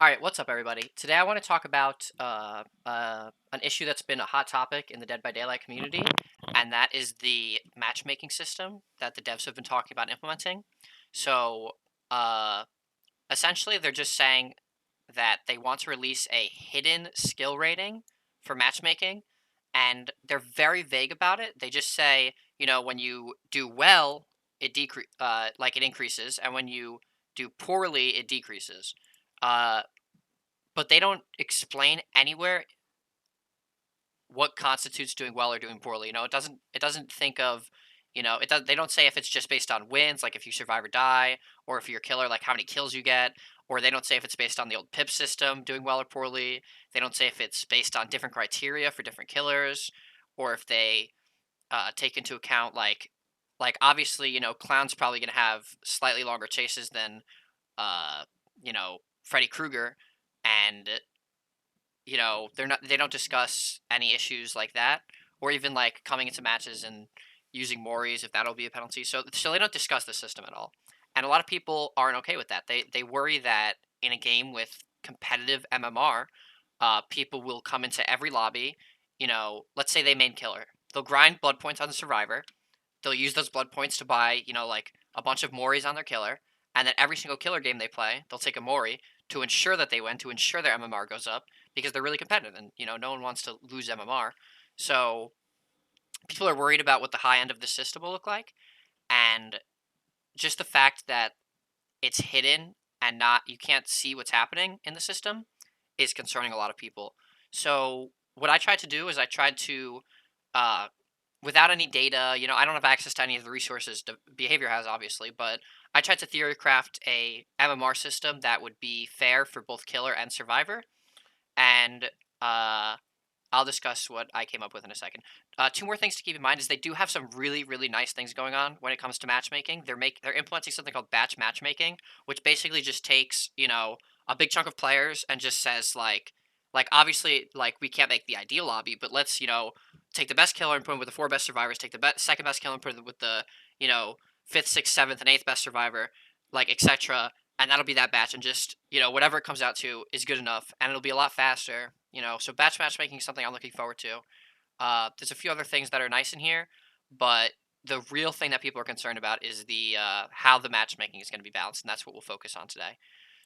All right, what's up, everybody? Today I want to talk about an issue that's been a hot topic in the Dead by Daylight community, and that is the matchmaking system that the devs have been talking about implementing. So, uh, essentially, they're just saying that they want to release a hidden skill rating for matchmaking, and they're very vague about it. They just say, when you do well, it increases, and when you do poorly, it decreases. Uh, but they don't explain anywhere what constitutes doing well or doing poorly. It doesn't think of, it does. They don't say if it's just based on wins, like if you survive or die, or if you're a killer, like how many kills you get, or they don't say if it's based on the old pip system, doing well or poorly. They don't say if it's based on different criteria for different killers, or if they take into account like obviously clown's probably going to have slightly longer chases than Freddy Krueger, and they don't discuss any issues like that, or even like coming into matches and using Moris if that'll be a penalty. So they don't discuss the system at all, and a lot of people aren't okay with that. They worry that in a game with competitive MMR, people will come into every lobby. Let's say they main killer, they'll grind blood points on the survivor. They'll use those blood points to buy like a bunch of Moris on their killer, and then every single killer game they play, they'll take a Mori to ensure that they win, to ensure their MMR goes up because they're really competitive, and no one wants to lose MMR. So people are worried about what the high end of the system will look like, and just the fact that it's hidden and not you can't see what's happening in the system is concerning a lot of people. So what I tried to do is I tried to uh, without any data, I don't have access to any of the resources behavior has, obviously, but I tried to theory craft a MMR system that would be fair for both killer and survivor, and uh, I'll discuss what I came up with in a second. Two more things to keep in mind is they do have some really, really nice things going on when it comes to matchmaking. They're implementing something called batch matchmaking, which basically just takes a big chunk of players and just says like obviously like we can't make the ideal lobby, but let's take the best killer and put him with the four best survivors. Take the second best killer and put him with the you know fifth, sixth, seventh, and eighth best survivor, like etc. And that'll be that batch, and just whatever it comes out to is good enough, and it'll be a lot faster. So batch matchmaking is something I'm looking forward to. There's a few other things that are nice in here, but the real thing that people are concerned about is the how the matchmaking is going to be balanced, and that's what we'll focus on today.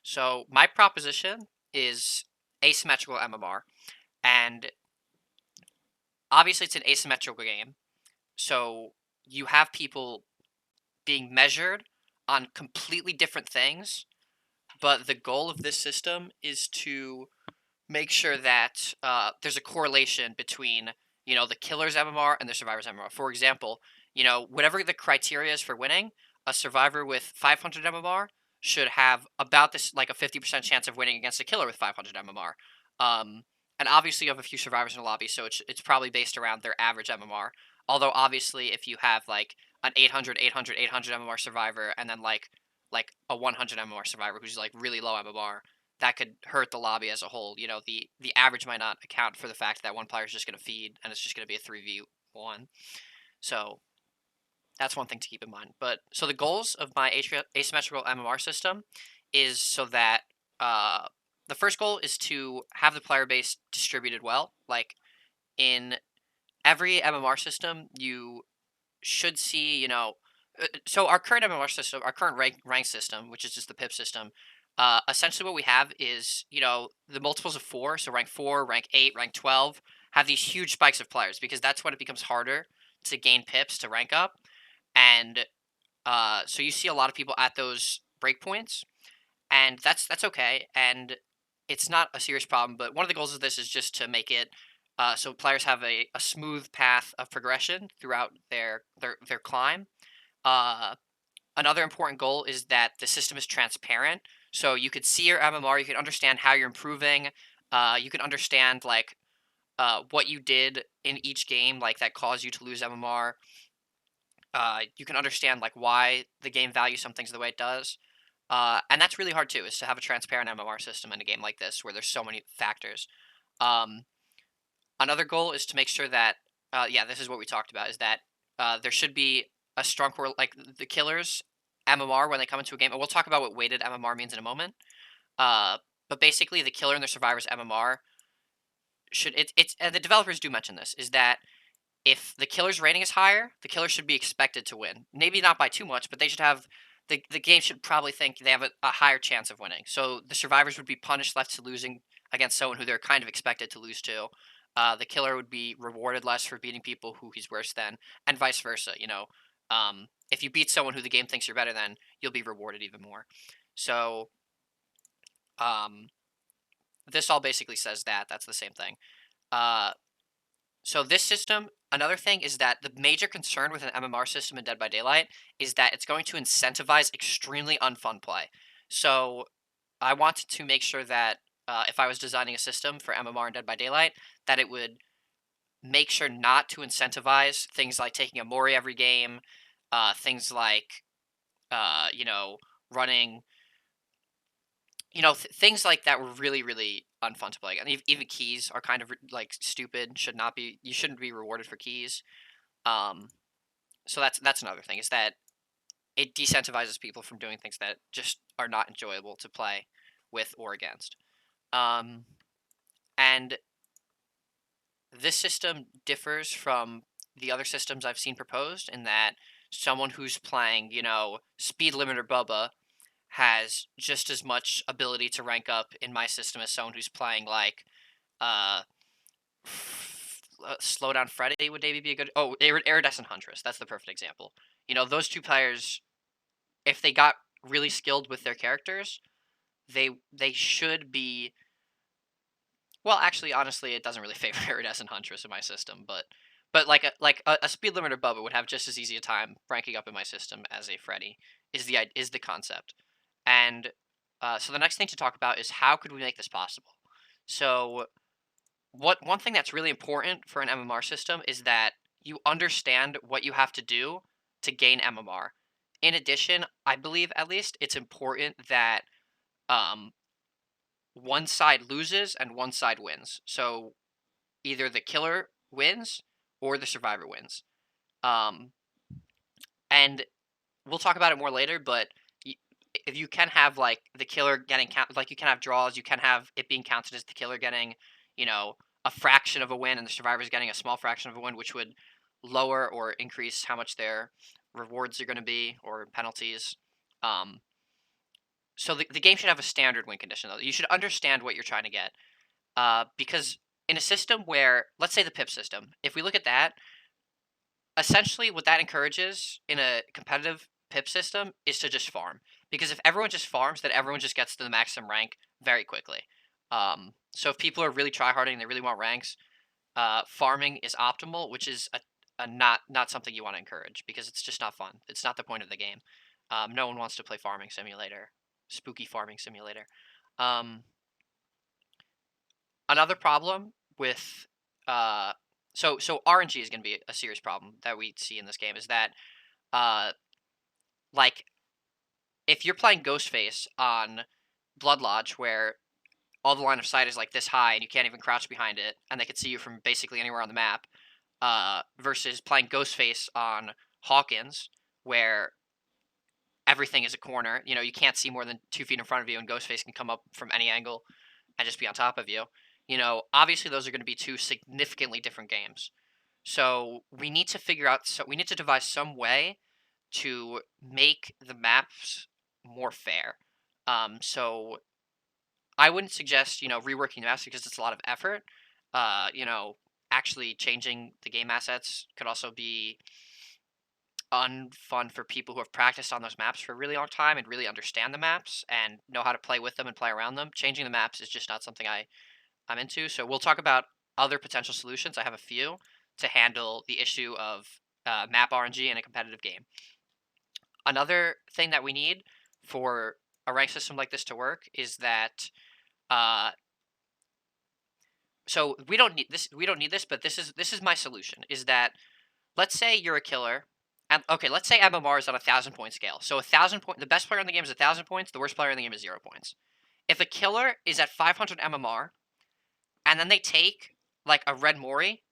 So my proposition is asymmetrical MMR, and obviously it's an asymmetrical game, so you have people being measured on completely different things, but the goal of this system is to make sure that there's a correlation between the killer's MMR and the survivor's MMR. For example, whatever the criteria is for winning, a survivor with 500 MMR should have about this like a 50% chance of winning against a killer with 500 MMR. Um, and obviously, you have a few survivors in the lobby, so it's probably based around their average MMR. Although obviously, if you have like an 800, 800, 800 MMR survivor, and then like a 100 MMR survivor who's like really low MMR, that could hurt the lobby as a whole. The average might not account for the fact that one player is just going to feed and it's just going to be a 3v1. So that's one thing to keep in mind. But so the goals of my asymmetrical MMR system is so that uh, the first goal is to have the player base distributed well. Like in every MMR system, you should see, so our current MMR system, our current rank system, which is just the PIP system, essentially what we have is, the multiples of four. So rank 4, rank 8, rank 12 have these huge spikes of players because that's when it becomes harder to gain pips to rank up. And so you see a lot of people at those breakpoints, and that's okay. And it's not a serious problem. But one of the goals of this is just to make it so players have a smooth path of progression throughout their climb. Uh, Another important goal is that the system is transparent, so you could see your MMR, you can understand how you're improving, you can understand like what you did in each game, like that caused you to lose MMR. You can understand like why the game values some things the way it does, and that's really hard too. Is to have a transparent MMR system in a game like this where there's so many factors. Um, Another goal is to make sure that, yeah, this is what we talked about, is that there should be a strong core, like the killers MMR when they come into a game. And we'll talk about what weighted MMR means in a moment. Uh, But basically, the killer and the survivor's MMR should it's and the developers do mention this, is that if the killer's rating is higher, the killer should be expected to win. Maybe not by too much, but they should have the game should probably think they have a higher chance of winning. So the survivors would be punished less to losing against someone who they're kind of expected to lose to. The killer would be rewarded less for beating people who he's worse than, and vice versa. If you beat someone who the game thinks you're better than, you'll be rewarded even more. So um, this all basically says that that's the same thing. So this system, another thing is that the major concern with an MMR system in Dead by Daylight is that it's going to incentivize extremely unfun play. So I wanted to make sure that if I was designing a system for MMR in Dead by Daylight, that it would make sure not to incentivize things like taking a Mori every game, things like running things like that were really, really unfun to play. And even keys are kind of like stupid. Should not be. You shouldn't be rewarded for keys. Um, so that's another thing, is that it decentivizes people from doing things that just are not enjoyable to play with or against. And this system differs from the other systems I've seen proposed in that someone who's playing, speed limiter Bubba has just as much ability to rank up in my system as someone who's playing like uh, slow down Freddy would maybe be a good. Oh, Iridescent Huntress. That's the perfect example. Those two players, if they got really skilled with their characters, they should be. Well, actually, honestly, it doesn't really favor Iridescent Huntress in my system, but like a speed limiter Bubba would have just as easy a time ranking up in my system as a Freddy is the concept. And so the next thing to talk about is how could we make this possible? So one thing that's really important for an MMR system is that you understand what you have to do to gain MMR. In addition, I believe at least it's important that um, one side loses and one side wins. So either the killer wins or the survivor wins. Um, and we'll talk about it more later, but if you can have like the killer getting like you can have draws, you can have it being counted as the killer getting, you know, a fraction of a win and the survivors getting a small fraction of a win, which would lower or increase how much their rewards are going to be or penalties. Um, so the game should have a standard win condition though. You should understand what you're trying to get, because in a system where, let's say the pip system, if we look at that, essentially what that encourages in a competitive pip system is to just farm. Because if everyone just farms, then everyone just gets to the maximum rank very quickly. So if people are really tryharding and they really want ranks, farming is optimal, which is a not something you want to encourage because it's just not fun. It's not the point of the game. No one wants to play farming simulator, spooky farming simulator. Um, Another problem with so RNG is going to be a serious problem that we see in this game, is that uh, like if you're playing Ghostface on Blood Lodge, where all the line of sight is like this high and you can't even crouch behind it, and they can see you from basically anywhere on the map, versus playing Ghostface on Hawkins, where everything is a corner. You can't see more than 2 feet in front of you, and Ghostface can come up from any angle and just be on top of you. Obviously those are going to be two significantly different games. So we need to figure out. So we need to devise some way to make the maps more fair. So I wouldn't suggest reworking the maps because it's a lot of effort. Actually changing the game assets could also be unfun for people who have practiced on those maps for a really long time and really understand the maps and know how to play with them and play around them. Changing the maps is just not something I'm into. So we'll talk about other potential solutions. I have a few to handle the issue of map RNG in a competitive game. Another thing that we need for a rank system like this to work is that so we don't need this, but this is my solution, is that let's say you're a killer, and okay, let's say MMR is on 1,000 point scale. So 1,000 point, the best player in the game is 1,000 points, the worst player in the game is 0 points. If a killer is at 500 MMR and then they take like a red Mori,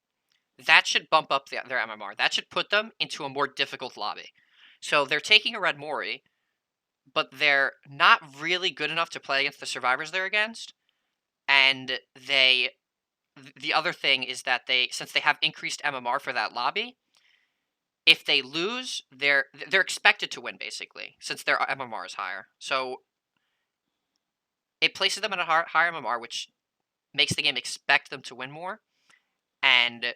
that should bump up their MMR. That should put them into a more difficult lobby. So they're taking a red Mori. but they're not really good enough to play against the survivors they're against. And the other thing is that since they have increased MMR for that lobby, if they lose, they're expected to win basically, since their MMR is higher. So it places them at a higher MMR, which makes the game expect them to win more. And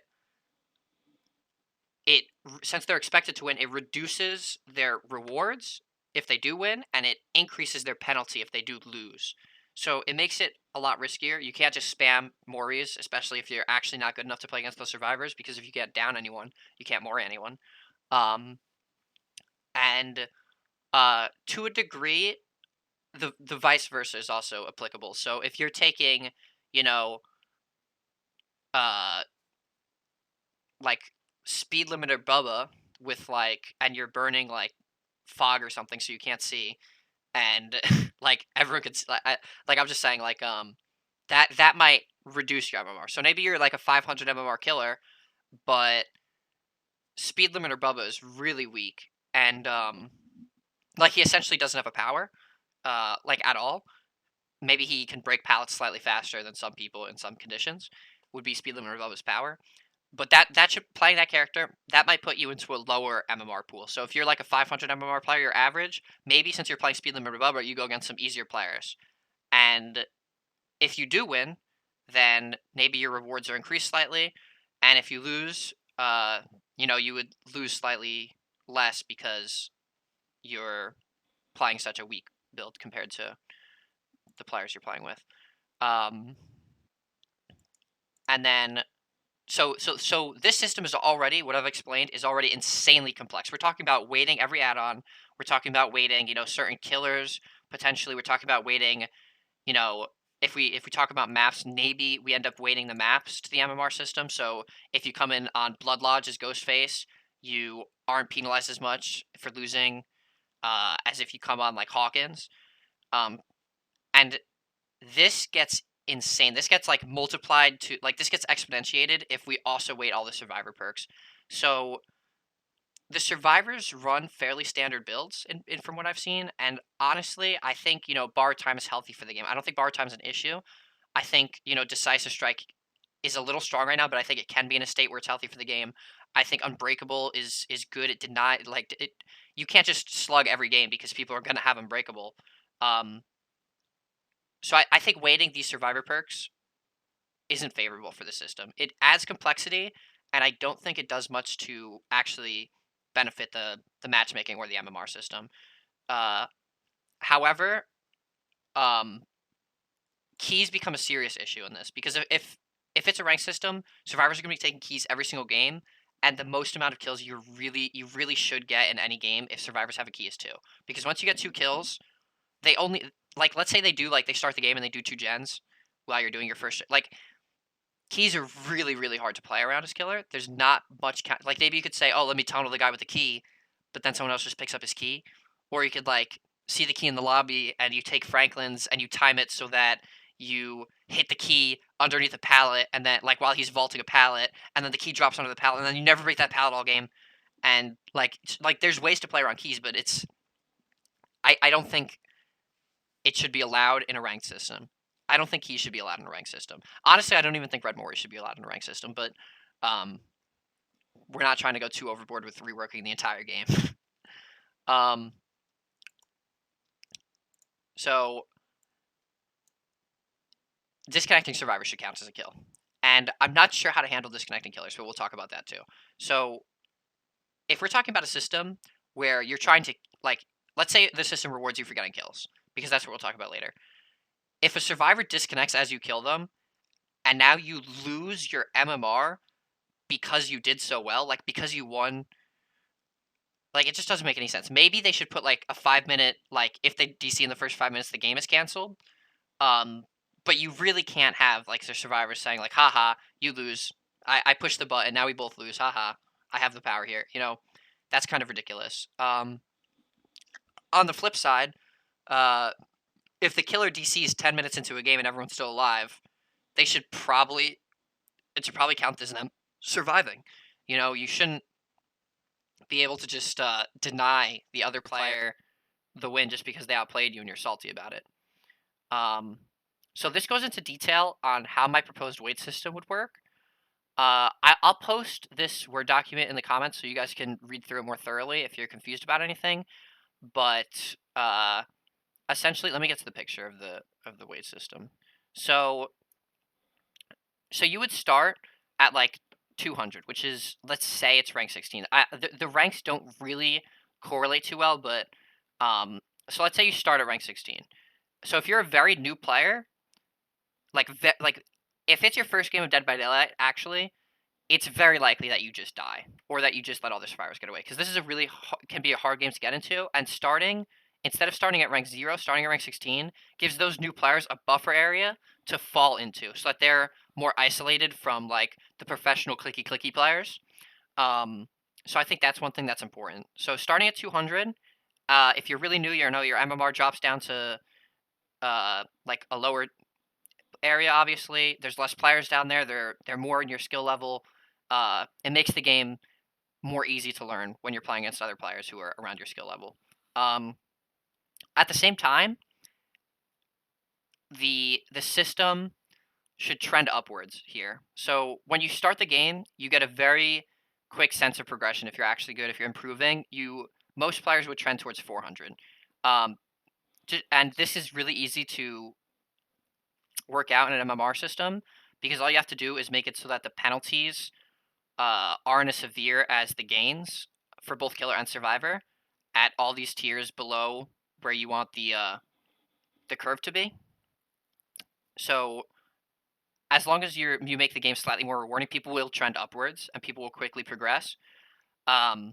since they're expected to win, it reduces their rewards if they do win, and it increases their penalty if they do lose. So it makes it a lot riskier. You can't just spam Moris, especially if you're actually not good enough to play against the survivors, because if you get down anyone, you can't Mori anyone. And to a degree, the vice versa is also applicable. So if you're taking, you know, like speed limiter Bubba with and you're burning like fog or something so you can't see, and like everyone could see, like I'm just saying that might reduce your MMR. So maybe you're like a 500 MMR killer, but speed limiter Bubba is really weak, and like he essentially doesn't have a power, like at all. Maybe he can break pallets slightly faster than some people in some conditions. Would be speed limiter Bubba's power. But that should playing that character, that might put you into a lower MMR pool. So if you're like a 500 MMR player, you're average. Maybe since you're playing Speed Limiter Bubba, you go against some easier players. And if you do win, then maybe your rewards are increased slightly. And if you lose, you would lose slightly less because you're playing such a weak build compared to the players you're playing with. And then So this system is already, what I've explained, is already insanely complex. We're talking about weighting every add-on. We're talking about weighting, certain killers potentially. We're talking about weighting, if we talk about maps, maybe we end up weighting the maps to the MMR system. So if you come in on Blood Lodge as Ghostface, you aren't penalized as much for losing as if you come on like Hawkins. And this gets insane. This gets like multiplied to this gets exponentiated if we also weight all the survivor perks. So the survivors run fairly standard builds in from what I've seen, and honestly, I think bar time is healthy for the game. I don't think bar time is an issue. I think decisive strike is a little strong right now, but I think it can be in a state where it's healthy for the game. I think unbreakable is good. It did not like it. You can't just slug every game because people are going to have unbreakable. So I think weighting these survivor perks isn't favorable for the system. It adds complexity, and I don't think it does much to actually benefit the matchmaking or the MMR system. However, keys become a serious issue in this because if it's a rank system, survivors are going to be taking keys every single game, and the most amount of kills you really should get in any game if survivors have a key is 2. Because once you get 2 kills, they only let's say they do they start the game and they do 2 gens while you're doing your first keys are really hard to play around as killer. There's not much maybe you could say, oh, let me tunnel the guy with the key, but then someone else just picks up his key, or you could see the key in the lobby and you take Franklin's and you time it so that you hit the key underneath a pallet, and then while he's vaulting a pallet, and then the key drops under the pallet, and then you never break that pallet all game. And there's ways to play around keys, but I don't think it should be allowed in a ranked system. I don't think keys should be allowed in a ranked system. Honestly, I don't even think Red Mori should be allowed in a ranked system, but we're not trying to go too overboard with reworking the entire game. So disconnecting survivors should count as a kill. And I'm not sure how to handle disconnecting killers, but we'll talk about that too. So if we're talking about a system where you're trying to, let's say the system rewards you for getting kills, because that's what we'll talk about later. If a survivor disconnects as you kill them, and now you lose your MMR because you did so well, because you won, it just doesn't make any sense. Maybe they should put a 5-minute, if they DC in the first 5 minutes, the game is canceled. But you really can't have the survivors saying haha, you lose. I pushed the button, now we both lose. Haha, I have the power here. That's kind of ridiculous. On the flip side, if the killer DCs 10 minutes into a game and everyone's still alive, it should probably count as them surviving. You shouldn't be able to just deny the other player the win just because they outplayed you and you're salty about it. So this goes into detail on how my proposed weight system would work. I'll post this Word document in the comments so you guys can read through it more thoroughly if you're confused about anything. But essentially, let me get to the picture of the weight system. So you would start at like 200, which is, let's say it's rank 16. The ranks don't really correlate too well, but so let's say you start at rank 16. So if you're a very new player, like if it's your first game of Dead by Daylight, actually, it's very likely that you just die or that you just let all the survivors get away, because this is a really can be a hard game to get into. And instead of starting at rank 0, starting at rank 16 gives those new players a buffer area to fall into, so that they're more isolated from like the professional clicky players. So I think that's one thing that's important. So starting at 200, if you're really new, your MMR drops down to like a lower area. Obviously, there's less players down there. They're more in your skill level. It makes the game more easy to learn when you're playing against other players who are around your skill level. At the same time, the system should trend upwards here. So when you start the game, you get a very quick sense of progression. If you're actually good, if you're improving, most players would trend towards 400. And this is really easy to work out in an MMR system, because all you have to do is make it so that the penalties aren't as severe as the gains for both killer and survivor at all these tiers below where you want the curve to be. So as long as you make the game slightly more rewarding, people will trend upwards and people will quickly progress. So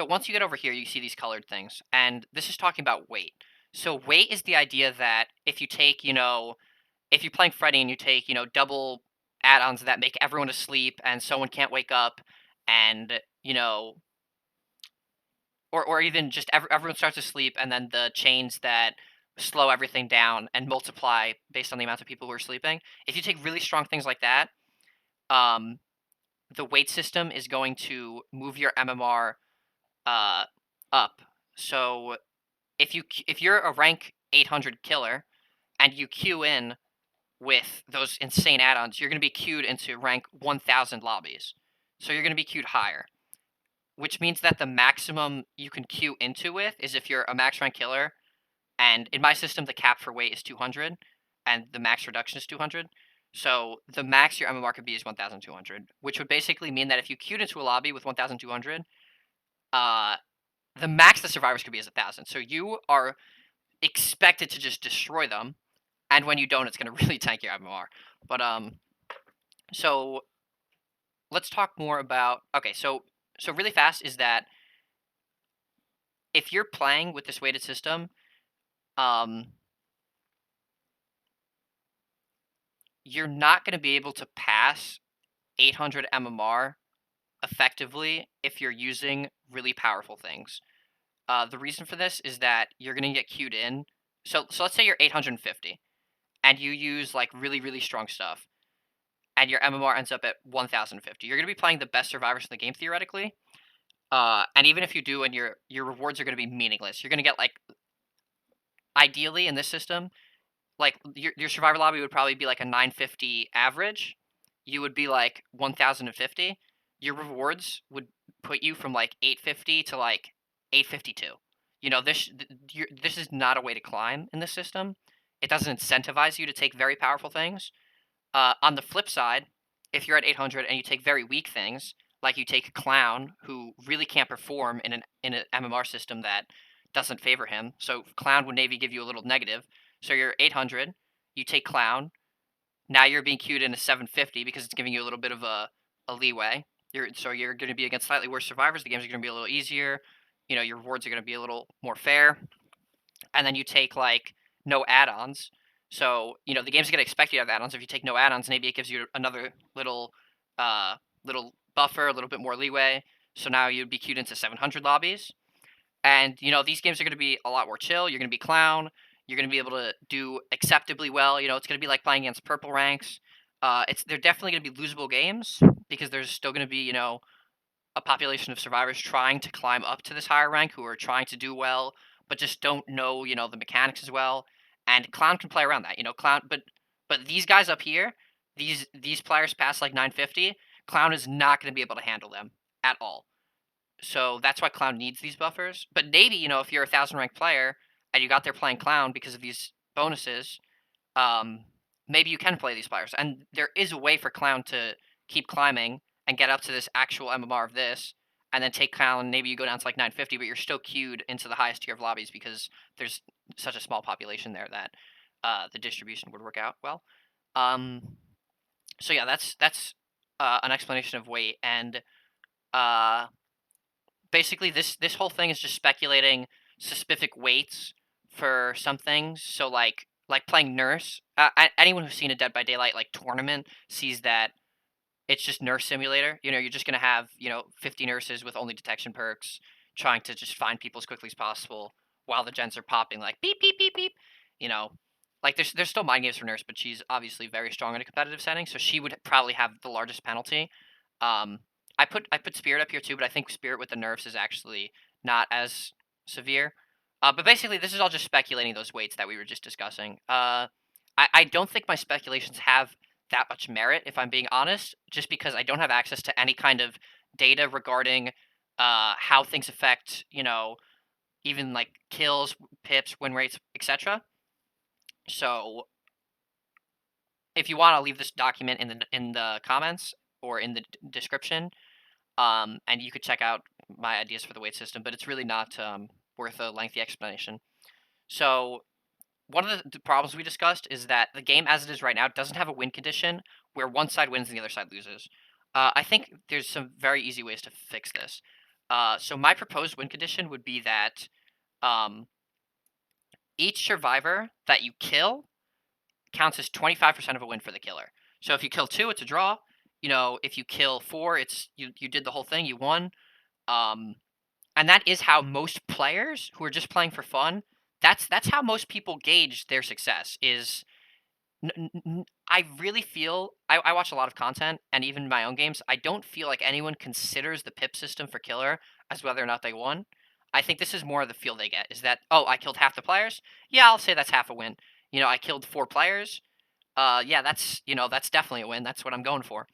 once you get over here, you see these colored things, and this is talking about weight. So weight is the idea that if you take, if you're playing Freddy and you take, double add-ons that make everyone asleep and someone can't wake up, and, or even just everyone starts to sleep, and then the chains that slow everything down and multiply based on the amount of people who are sleeping. If you take really strong things like that, the weight system is going to move your MMR up. So if you're a rank 800 killer and you queue in with those insane add-ons, you're going to be queued into rank 1000 lobbies. So you're going to be queued higher, which means that the maximum you can queue into with is if you're a max rank killer. And in my system, the cap for weight is 200, and the max reduction is 200. So the max your MMR could be is 1,200, which would basically mean that if you queued into a lobby with 1,200, the max the survivors could be is 1,000. So you are expected to just destroy them, and when you don't, it's going to really tank your MMR. But so let's talk more about. Okay, so really fast is that if you're playing with this weighted system, you're not going to be able to pass 800 MMR effectively if you're using really powerful things. The reason for this is that you're going to get queued in. So let's say you're 850, and you use like really strong stuff, and your MMR ends up at 1050. You're going to be playing the best survivors in the game theoretically. And even if you do, and your rewards are going to be meaningless, you're going to get like, ideally in this system, like your survivor lobby would probably be like a 950 average. You would be like 1050. Your rewards would put you from like 850 to like 852. This is not a way to climb in this system. It doesn't incentivize you to take very powerful things. On the flip side, if you're at 800 and you take very weak things, like you take Clown, who really can't perform in an MMR system that doesn't favor him. So Clown would maybe give you a little negative. So you're 800, you take Clown, now you're being queued in a 750 because it's giving you a little bit of a leeway. You're going to be against slightly worse survivors. The games are going to be a little easier. Your rewards are going to be a little more fair. And then you take like no add-ons. So, the game's going to expect you to have add-ons. If you take no add-ons, maybe it gives you another little buffer, a little bit more leeway. So now you'd be queued into 700 lobbies. And, these games are going to be a lot more chill. You're going to be Clown. You're going to be able to do acceptably well. It's going to be like playing against purple ranks. They're definitely going to be losable games because there's still going to be, a population of survivors trying to climb up to this higher rank who are trying to do well, but just don't know, the mechanics as well. And Clown can play around that, Clown. But these guys up here, these players past like 950, Clown is not going to be able to handle them at all. So that's why Clown needs these buffers. But maybe, if you're a 1,000 ranked player and you got there playing Clown because of these bonuses, maybe you can play these players. And there is a way for Clown to keep climbing and get up to this actual MMR of this, and then take Clown. Maybe you go down to like 950, but you're still queued into the highest tier of lobbies because there's such a small population there that the distribution would work out well. So yeah, that's an explanation of weight, and basically this whole thing is just speculating specific weights for some things. So like playing Nurse, anyone who's seen a Dead by Daylight like tournament sees that it's just Nurse Simulator. You're just gonna have 50 nurses with only detection perks trying to just find people as quickly as possible while the gens are popping like beep beep beep beep. You know, like there's still mind games for Nurse, but she's obviously very strong in a competitive setting, so she would probably have the largest penalty. I put Spirit up here too, but I think Spirit with the nerfs is actually not as severe. But basically, this is all just speculating those weights that we were just discussing. I don't think my speculations have that much merit, if I'm being honest, just because I don't have access to any kind of data regarding how things affect, even like kills, pips, win rates, etc. So if you want, I'll leave this document in the comments or in the description, and you could check out my ideas for the weight system. But it's really not worth a lengthy explanation. So one of the problems we discussed is that the game as it is right now doesn't have a win condition where one side wins and the other side loses. I think there's some very easy ways to fix this. So my proposed win condition would be that each survivor that you kill counts as 25% of a win for the killer. So if you kill 2, it's a draw. If you kill 4, it's you did the whole thing, you won. And that is how most players who are just playing for fun, that's how most people gauge their success. Is I really feel I watch a lot of content, and even my own games, I don't feel like anyone considers the pip system for killer as whether or not they won. I think this is more of the feel they get, is that, oh, I killed half the players? Yeah, I'll say that's half a win. I killed 4 players? Yeah, that's definitely a win. That's what I'm going for.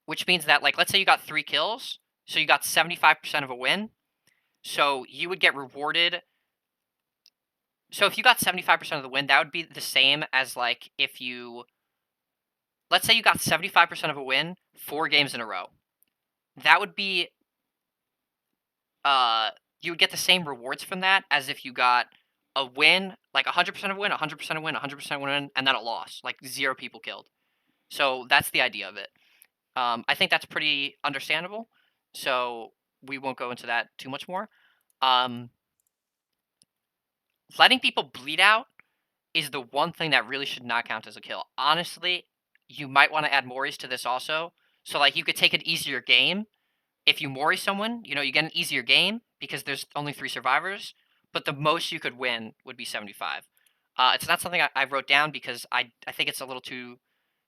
Which means that, like, let's say you got 3 kills, so you got 75% of a win. So you would get rewarded. So if you got 75% of the win, that would be the same as, like, if you, let's say you got 75% of a win 4 games in a row. That would be, you would get the same rewards from that as if you got a win, like 100% of win, 100% of win, 100% win, and then a loss, like 0 people killed. So that's the idea of it. I think that's pretty understandable, so we won't go into that too much more. Letting people bleed out is the one thing that really should not count as a kill. Honestly, you might want to add Moris to this also. So, like, you could take an easier game. If you Mori someone, you get an easier game because there's only 3 survivors, but the most you could win would be 75. It's not something I wrote down because I think it's a little too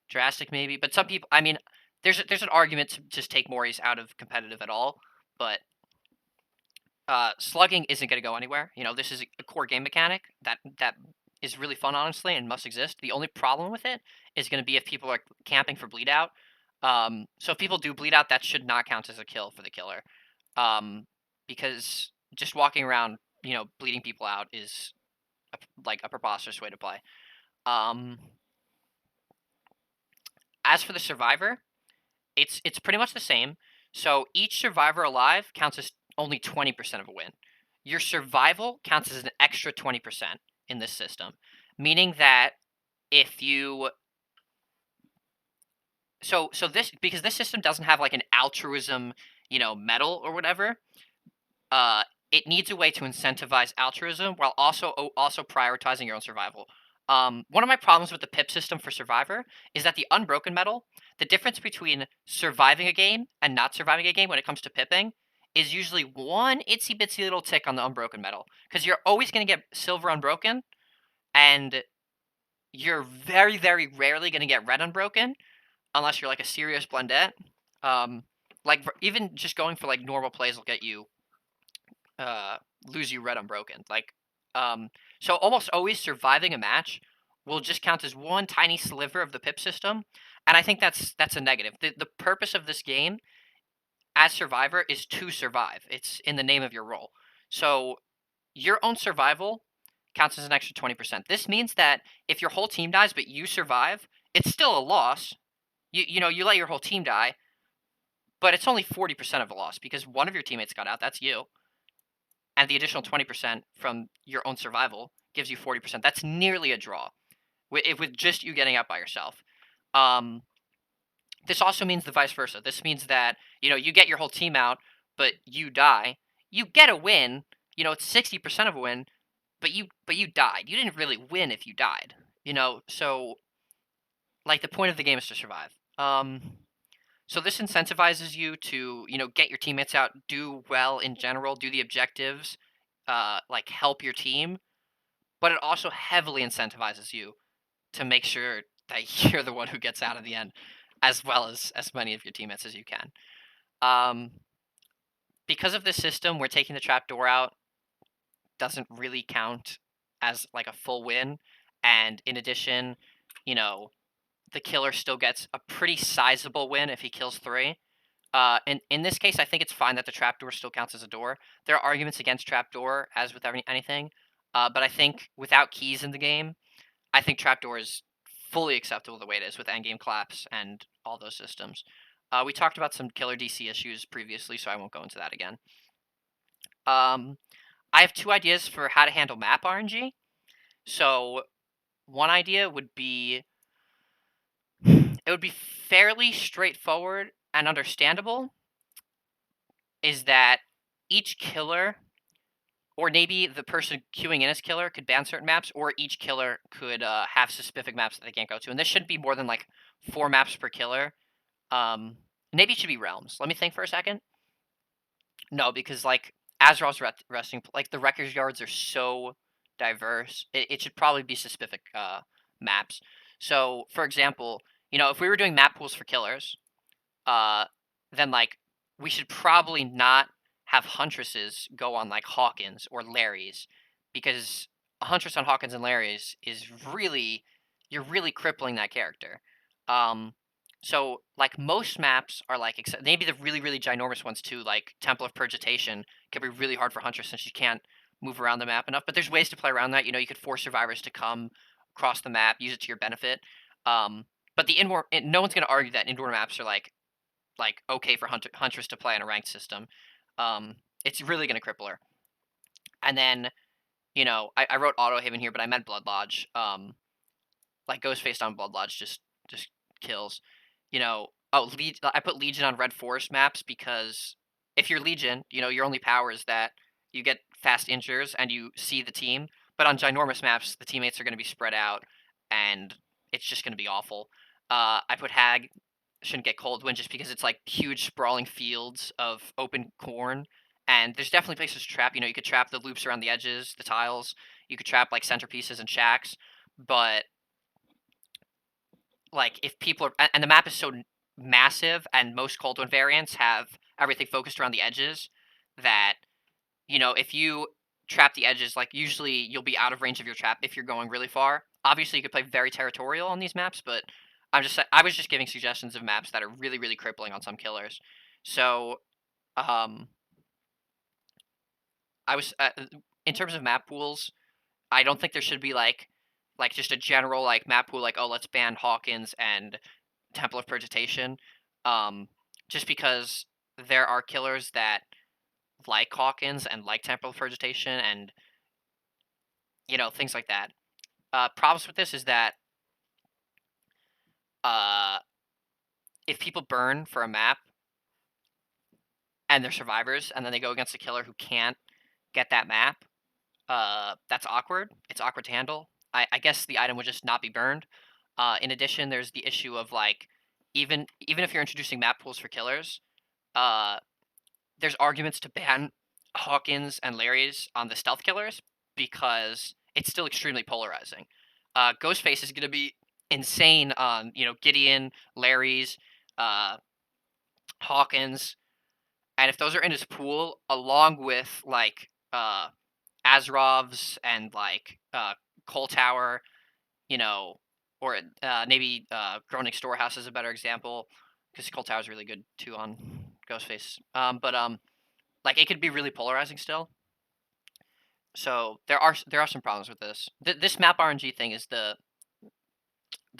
drastic maybe, but some people, I mean, there's an argument to just take Moris out of competitive at all, but slugging isn't going to go anywhere. This is a core game mechanic that is really fun, honestly, and must exist. The only problem with it is going to be if people are camping for bleed out. So if people do bleed out, that should not count as a kill for the killer, because just walking around, bleeding people out is like a preposterous way to play. As for the survivor, it's pretty much the same. So each survivor alive counts as only 20% of a win. Your survival counts as an extra 20% in this system, meaning that if you this, because this system doesn't have like an altruism, medal or whatever, it needs a way to incentivize altruism while also prioritizing your own survival. One of my problems with the pip system for Survivor is that the Unbroken medal, the difference between surviving a game and not surviving a game when it comes to pipping, is usually one itsy bitsy little tick on the Unbroken medal, because you're always going to get silver Unbroken, and you're very, very rarely going to get red Unbroken, unless you're like a serious blendette. like even just going for like normal plays will get you lose you red unbroken. Like so almost always surviving a match will just count as one tiny sliver of the pip system, and I think that's a negative. The purpose of this game as survivor is to survive. It's in the name of your role. So your own survival counts as an extra 20%. This means that if your whole team dies but you survive, it's still a loss. You know, you let your whole team die, but it's only 40% of a loss because one of your teammates got out, that's you. And the additional 20% from your own survival gives you 40%. That's nearly a draw with just you getting out by yourself. Um, this also means the vice versa. This means that, you know, you get your whole team out, but you die. You get a win. You know, it's 60% of a win, but you died. You didn't really win if you died. You know, so like the point of the game is to survive. So this incentivizes you to, you know, get your teammates out, do well in general, do the objectives, like help your team, but it also heavily incentivizes you to make sure that you're the one who gets out at the end, as well as many of your teammates as you can. Um, because of this system, where taking the trapdoor out doesn't really count as like a full win, and in addition, you know, the killer still gets a pretty sizable win if he kills 3. In this case, I think it's fine that the trapdoor still counts as a door. There are arguments against trapdoor, as with anything, but I think without keys in the game, I think trapdoor is fully acceptable the way it is with endgame collapse and all those systems. We talked about some killer DC issues previously, so I won't go into that again. I have 2 ideas for how to handle map RNG. So one idea would be it would be fairly straightforward and understandable, is that each killer, or maybe the person queuing in as killer, could ban certain maps, or each killer could have specific maps that they can't go to. And this shouldn't be more than like 4 maps per killer. Maybe it should be realms. Let me think for a second. No, because like Azrael's resting, like the Wrecker's Yards are so diverse. It should probably be specific maps. So, for example, you know, if we were doing map pools for killers, uh, then like we should probably not have huntresses go on like Hawkins or Larry's, because a huntress on Hawkins and Larry's is really, you're really crippling that character. Um, so like most maps are like, except maybe the really ginormous ones too, like Temple of Purgitation can be really hard for huntress since you can't move around the map enough. But there's ways to play around that. You know, you could force survivors to come across the map, use it to your benefit. But the indoor, no one's going to argue that indoor maps are like okay for huntress to play in a ranked system. It's really going to cripple her. And then, you know, I wrote Auto Haven here, but I meant Blood Lodge. Like Ghostface on Blood Lodge just kills. You know, I put Legion on Red Forest maps because if you're Legion, you know, your only power is that you get fast injures and you see the team. But on ginormous maps, the teammates are going to be spread out, and it's just going to be awful. I put Hag shouldn't get Cold Wind just because it's like huge sprawling fields of open corn, and there's definitely places to trap. You know, you could trap the loops around the edges, the tiles. You could trap like centerpieces and shacks, but like if people are, and the map is so massive, and most Cold Wind variants have everything focused around the edges, that, you know, if you trap the edges, like usually you'll be out of range of your trap if you're going really far. Obviously, you could play very territorial on these maps, but I was just giving suggestions of maps that are really crippling on some killers. So, um, I was in terms of map pools, I don't think there should be like just a general like map pool like, oh, let's ban Hawkins and Temple of Purgitation, just because there are killers that like Hawkins and like Temple of Purgitation, and you know, things like that. Problems with this is that uh, if people burn for a map and they're survivors, and then they go against a killer who can't get that map, that's awkward. It's awkward to handle. I guess the item would just not be burned. In addition, there's the issue of like, even if you're introducing map pools for killers, uh, there's arguments to ban Hawkins and Larry's on the stealth killers because it's still extremely polarizing. Ghostface is going to be insane on, you know, Gideon, Larry's, uh, Hawkins, and if those are in his pool, along with like Azerovs and like Coal Tower, you know, or maybe Groning Storehouse is a better example because Coal Tower is really good too on Ghostface. But like it could be really polarizing still. So there are some problems with this. This map RNG thing is the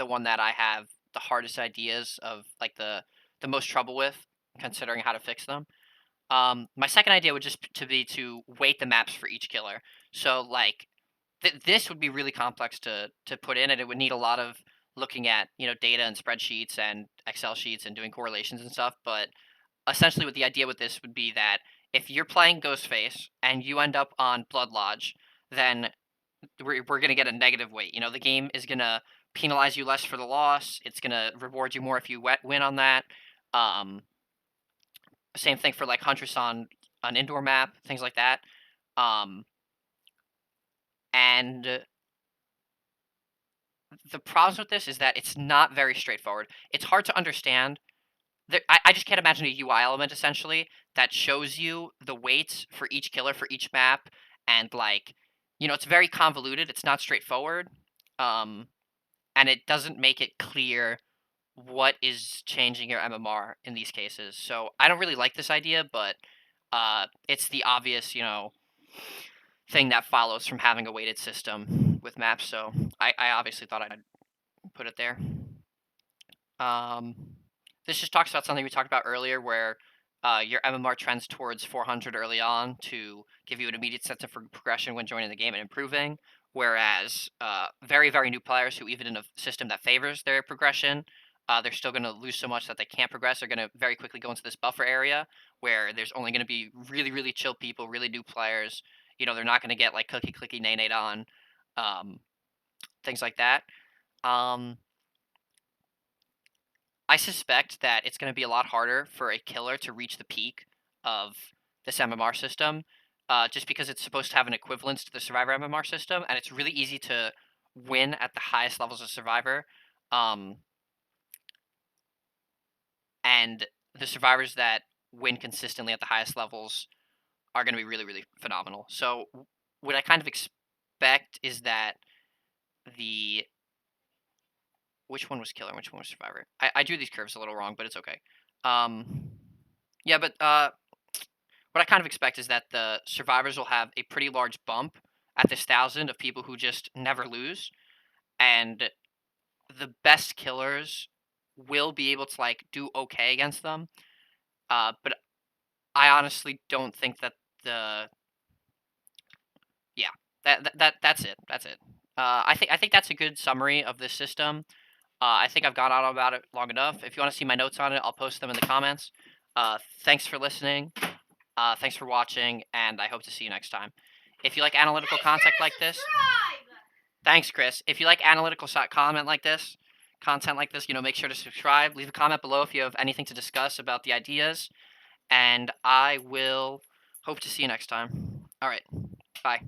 one that I have the hardest ideas of, like the most trouble with, considering how to fix them. My second idea would just to be to weight the maps for each killer. So like this would be really complex to put in, and it would need a lot of looking at data and spreadsheets and Excel sheets and doing correlations and stuff. But essentially, what the idea with this would be that if you're playing Ghostface and you end up on Blood Lodge, then we're gonna get a negative weight. The game is gonna penalize you less for the loss. It's gonna reward you more if you win on that. Um, Same thing for like Huntress on an indoor map, things like that. And the problems with this is that it's not very straightforward. It's hard to understand. I just can't imagine a UI element essentially that shows you the weights for each killer for each map, and like, it's very convoluted. It's not straightforward, and it doesn't make it clear what is changing your MMR in these cases. So I don't really like this idea, but it's the obvious, thing that follows from having a weighted system with maps. So I obviously thought I'd put it there. This just talks about something we talked about earlier, where your MMR trends towards 400 early on to give you an immediate sense of progression when joining the game and improving. Whereas very, very new players who, even in a system that favors their progression, they're still going to lose so much that they can't progress. They're going to very quickly go into this buffer area where there's only going to be really, really chill people, really new players. They're not going to get like cookie clicky nay nade on, things like that. I suspect that it's going to be a lot harder for a killer to reach the peak of this MMR system, just because it's supposed to have an equivalence to the Survivor MMR system, and it's really easy to win at the highest levels of Survivor. And the survivors that win consistently at the highest levels are going to be really, really phenomenal. So what I kind of expect is that which one was killer and which one was survivor? I drew these curves a little wrong, but it's okay. Yeah, but what I kind of expect is that the survivors will have a pretty large bump at this 1,000 of people who just never lose, and the best killers will be able to like do okay against them. But I honestly don't think that yeah, that's it. That's it. I think that's a good summary of this system. I think I've gone on about it long enough. If you want to see my notes on it, I'll post them in the comments. Thanks for listening. Thanks for watching, and I hope to see you next time. If you like analytical content like this, thanks, Chris. If you like analytical content like this, make sure to subscribe. Leave a comment below if you have anything to discuss about the ideas, and I will hope to see you next time. All right, bye.